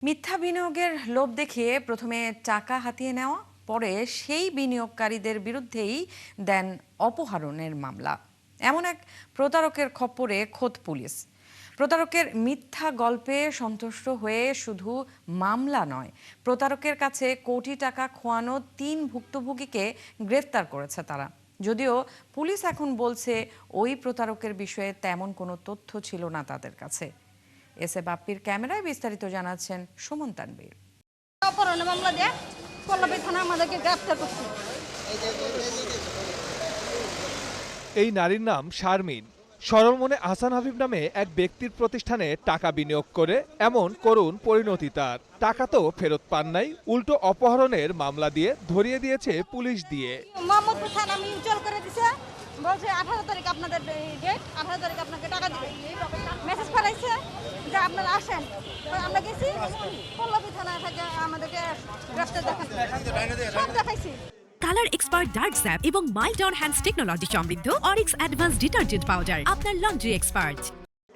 মিথ্যা বিনিয়োগের লোভ দেখিয়ে প্রথমে টাকা হাতিয়ে নেওয়া, পরে সেই বিনিয়োগকারীদের বিরুদ্ধেই দেন অপহরণের মামলা। এমন এক প্রতারকের খপ্পরে খোদ পুলিশ। প্রতারকের মিথ্যা গল্পে সন্তুষ্ট হয়ে শুধু মামলা নয়, প্রতারকের কাছে কোটি টাকা খোয়ানো ৩ ভুক্তভোগীকে গ্রেফতার করেছে তারা। যদিও পুলিশ এখন বলছে ওই প্রতারকের বিষয়ে তেমন কোনো তথ্য ছিল না তাদের কাছে। এস এ বাপ্পির ক্যামেরায় বিস্তারিত জানাচ্ছেন সুমন তানবীর। অপহরণের মামলা দিয়ে পল্লবী থানা আমাদেরকে গ্রেফতার করছে। এই নারীর নাম শারমিন। সরল মনে আহসান হাবিব নামে এক ব্যক্তির প্রতিষ্ঠানে টাকা বিনিয়োগ করে এমন করুণ পরিণতি তার। টাকা তো ফেরত পান নাই, উল্টো অপহরণের মামলা দিয়ে ধরিয়ে দিয়েছে পুলিশ দিয়ে। মোহাম্মদপুর থানা মিউচুয়াল করে দিছে, বলছে 18 তারিখ আপনাদের ডেট, 18 তারিখ আপনাকে টাকা দিবে। মেসেজ পাঠাইছে যে আপনারা আসেন। আমরা গেছি পল্লবী থানা থেকে আমাদেরকে গ্রেফতার সব দেখাইছি। কালার এক্সপার্ট ডার্ক স্যাপ এবং মাইল্ড অন হ্যান্ডস টেকনোলজি সমৃদ্ধ অরিক্স অ্যাডভান্স ডিটারজেন্ট পাউডার আপনার লন্ড্রি এক্সপার্ট।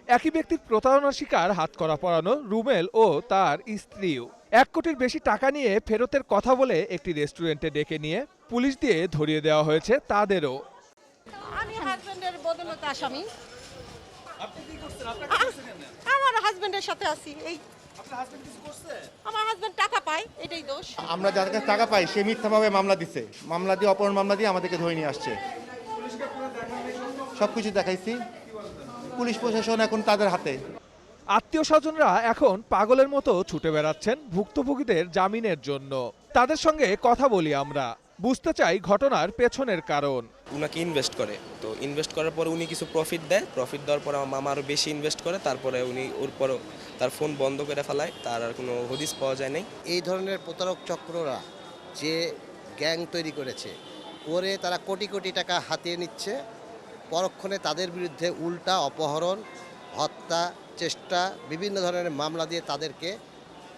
একই ব্যক্তির প্রতারণার শিকার হাতকড়া পরানো রুমেল ও তার স্ত্রীও। 1 কোটির বেশি টাকা নিয়ে ফেরতের কথা বলে একটি রেস্টুরেন্টে ডেকে নিয়ে পুলিশ দিয়ে ধরিয়ে দেওয়া হয়েছে তাদেরও। আমি হাজবেন্ডের বদলতে আসামি। আমার হাজবেন্ডের সাথে আছি। এই আমার হাজবেন্ড টাকা পায়, এটাই দোষ। আমরা যার কাছে টাকা পাই সে মিথ্যাভাবে মামলা দিছে, মামলা দিয়ে অপহরণ মামলা দিয়ে আমাদেরকে ধরে নিয়ে আসছে। সবকিছু দেখাইছি, পুলিশ প্রশাসন এখন তাদের হাতে। আত্মীয় স্বজনরা এখন পাগলের মতো ছুটে বেড়াচ্ছেন ভুক্তভোগীদের জামিনের জন্য। তাদের সঙ্গে কথা বলি আমরা, বুঝতে চাই ঘটনার পেছনের কারণ। উনাকে ইনভেস্ট করে, তো ইনভেস্ট করার পর উনি কিছু প্রফিট দেয়, প্রফিট দেওয়ার পর আমার মামা আরও বেশি ইনভেস্ট করে, তারপরে উনি ওর পরও তার ফোন বন্ধ করে ফেলায়, তার আর কোনো হদিস পাওয়া যায় নাই। এই ধরনের প্রতারক চক্ররা যে গ্যাং তৈরি করেছে, করে তারা কোটি কোটি টাকা হাতিয়ে নিচ্ছে, পরক্ষণে তাদের বিরুদ্ধে উল্টা অপহরণ, হত্যা, চেষ্টা, বিভিন্ন ধরনের মামলা দিয়ে তাদেরকে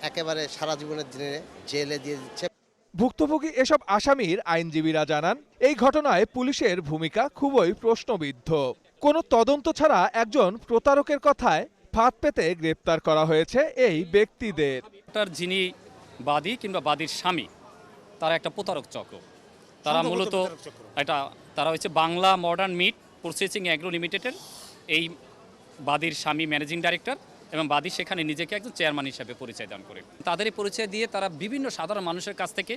একেবারে সারা জীবনের দিনে জেলে দিয়ে দিচ্ছে। ভুক্তভোগী এসব আসামির আইনজীবীরা জানান, এই ঘটনায় পুলিশের ভূমিকা খুবই প্রশ্নবিদ্ধ। কোনো তদন্ত ছাড়া একজন প্রতারকের কথায় ফাঁদ পেতে গ্রেপ্তার করা হয়েছে এই ব্যক্তিদের। যিনি বাদী কিংবা বাদীর স্বামী, তারা একটা প্রতারক চক্র। তারা মূলত তারা হচ্ছে Bangla modern meet processing agro লিমিটেডের এই বাদীর স্বামী ম্যানেজিং ডাইরেক্টর, এবং বাদী সেখানে নিজেকে একজন চেয়ারম্যান হিসেবে পরিচয় দান করে। তাদের এই পরিচয় দিয়ে তারা বিভিন্ন সাধারণ মানুষের কাছ থেকে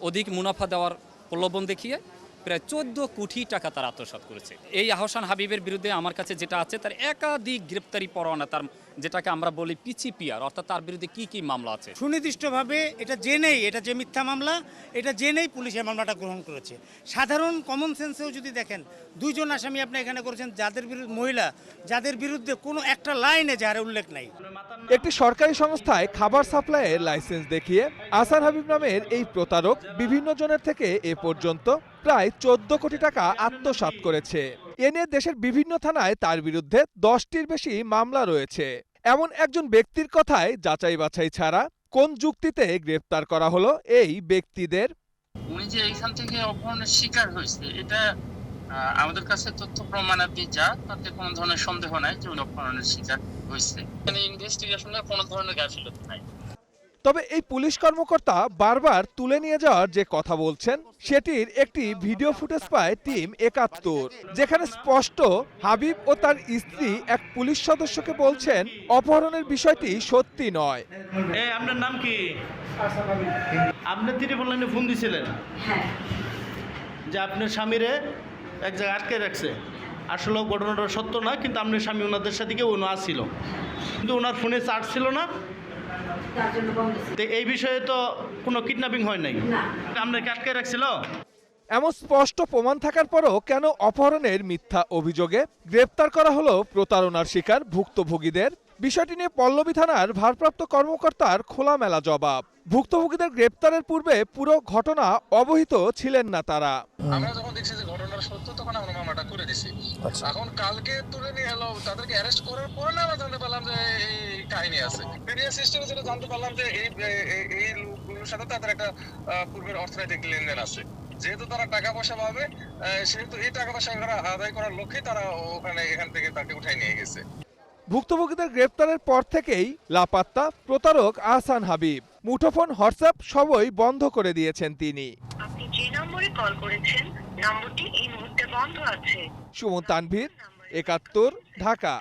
অধিক মুনাফা দেওয়ার প্রলোভন দেখিয়ে প্রায় 14 কোটি টাকা তারা আত্মসাৎ করেছে। এই আহসান হাবিবের বিরুদ্ধে আমার কাছে যেটা আছে, তার একাধিক গ্রেপ্তারি পরোয়ানা, তার যেটাকে আমরা বলি পিচিপিআর, অর্থাৎ তার বিরুদ্ধে কি কি মামলা আছে। সুনির্দিষ্টভাবে এটা জেনেই, এটা যে মিথ্যা মামলা, এটা জেনেই পুলিশ এই মামলাটা গ্রহণ করেছে। সাধারণ কমন সেন্সেও যদি দেখেন, 2 জন আসামি আপনি এখানে করেছেন, যাদের বিরুদ্ধে মহিলা, যাদের বিরুদ্ধে কোনো একটা লাইনে যার উল্লেখ নাই। একটি সরকারি সংস্থায় খাবার সাপ্লাইয়ের লাইসেন্স দেখিয়ে আহসান হাবিব নামের এই প্রতারক বিভিন্ন জনের থেকে এ পর্যন্ত প্রায় 14 কোটি টাকা আত্মসাৎ করেছে। এ নিয়ে দেশের বিভিন্ন থানায় তার বিরুদ্ধে 10টির বেশি মামলা রয়েছে। এমন একজন ব্যক্তির কথায় যাচাই বাছাই ছাড়া কোন যুক্তিতে গ্রেপ্তার করা হলো এই ব্যক্তিদের? উনি যে এইখান থেকে অপহরণের শিকার হয়েছে, এটা আমাদের কাছে তথ্য প্রমাণাদি যা, তাতে কোনো ধরনের সন্দেহ নাই যে উনি অপহরণের শিকার হয়েছে। এখানে ইনভেস্টিগেশনে কোনো ধরনের গাফিলতি নাই। তবে এই পুলিশ কর্মকর্তা বারবার তুলে নিয়ে যাওয়ার যে কথা বলছেন, সেটির একটি ভিডিও ফুটেজ পায় টিম 71, যেখানে স্পষ্ট হাবিব ও তার স্ত্রী এক পুলিশ সদস্যকে বলছেন অপহরণের বিষয়টি সত্যি নয়। আপনার নাম কি? আপনি ত্রিপল লাইনে ফোন দিয়েছিলেন যে আপনার স্বামীরে এক জায়গায় আটকে রাখছে। আসলে ঘটনাটা সত্য নয়, কিন্তু আপনার স্বামী ওনাদের সাথে কেউ আসছিল, কিন্তু ওনার ফোনে চার্জ ছিল না। এই বিষয়ে তো কোনো কিডন্যাপিং হয় নাই, আপনাকে আটকে রাখছিল। এমন স্পষ্ট প্রমাণ থাকার পরও কেন অপহরণের মিথ্যা অভিযোগে গ্রেপ্তার করা হলো প্রতারণার শিকার ভুক্তভোগীদের? বিষয়টি নিয়ে পল্লবী থানার ভারপ্রাপ্ত কর্মকর্তার খোলামেলা জবাব। ভুক্তভোগীদের গ্রেপ্তারের পূর্বে পুরো ঘটনা অবহিত ছিলেন না তারা। আমরা যখন দেখছি যে ঘটনার সত্য, তখন আমরা মামলাটা করে দিছি। এখন কালকে তুলে নিয়ে এলো, তাদেরকে অ্যারেস্ট করার পরে আমরা জানতে পারলাম যে এই কাহিনী আছে। মিডিয়া সিস্টেমে যেটা জানতে পারলাম যে এই লোকগুলোর সাথে তাদের একটা পূর্বের অর্থনৈতিক লেনদেন আছে। যেহেতু তারা টাকা পয়সা পাবে, সেহেতু এই টাকা পয়সা আদায় করার লক্ষ্যে তারা এখান থেকে তাকে উঠাই নিয়ে গেছে। ভুক্তভোগীদের গ্রেপ্তারের পর থেকেই লাপাত্তা প্রতারক আহসান হাবিব। মুঠোফোন, হোয়াটসঅ্যাপ সবই বন্ধ করে দিয়েছেন তিনি। আপনি যে নম্বরে কল করেছেন নম্বরটি এই মুহূর্তে বন্ধ আছে। সুমন তানভীর, ৭১, ঢাকা।